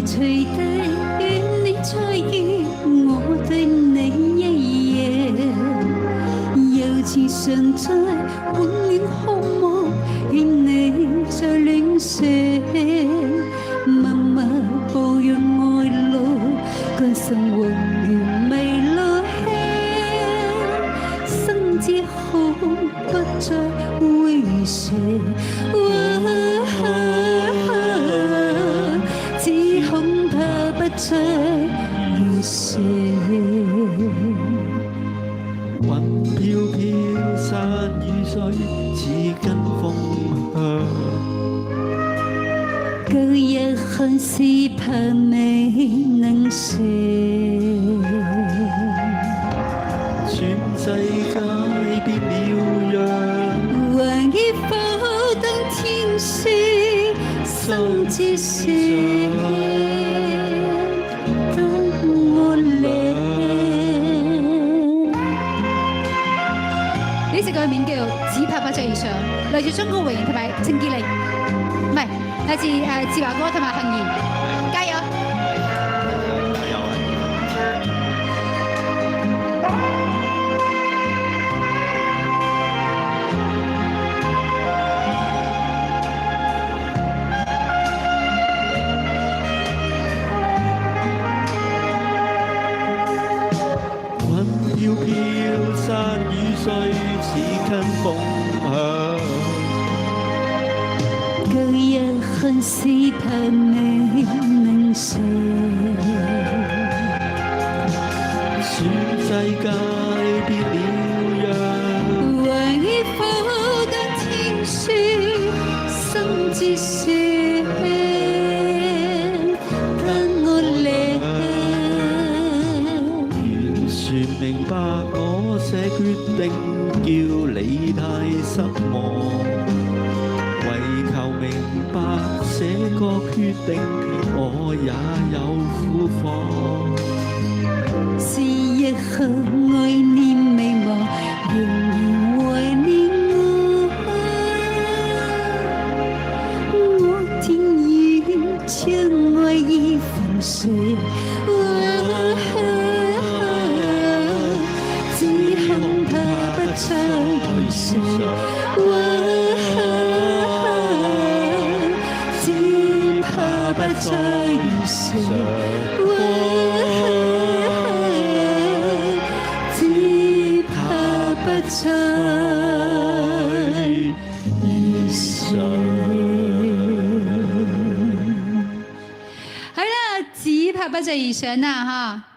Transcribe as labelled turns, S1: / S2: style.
S1: 隨地，願你再遇我對你一夜，又似常在溫暖渴望，勸你在戀寫，默默步入愛路，甘心和完美路輕，生之後不再會寫。只恐怕不再遇誰。
S2: 雲飄飄，散雨水，似跟風向。
S1: 隔夜看是怕未能寫，
S2: 全世界變了樣，
S1: 還已否等天色心之寫，等我嚟。呢隻歌名叫《只怕不再遇上》，來自張國榮同埋陳潔靈，唔係來自志華哥同埋杏兒，加油！
S2: 加油啊！雲飄飄，散雨碎，似跟風向。
S1: 隔夜恨是怕未能寫，
S2: 全世界變了樣，
S1: 還已否等天書心之寫，跟我嚟。
S2: 完全明白我這決定叫你太失望，為求明白這個決定我也有苦況。
S1: 是日後愛念未忘，仍然懷念我天願將愛意粉碎，只恐怕不再遇誰，只怕不再遇誰。再遇上，係啦，只怕不再遇上啦，嚇。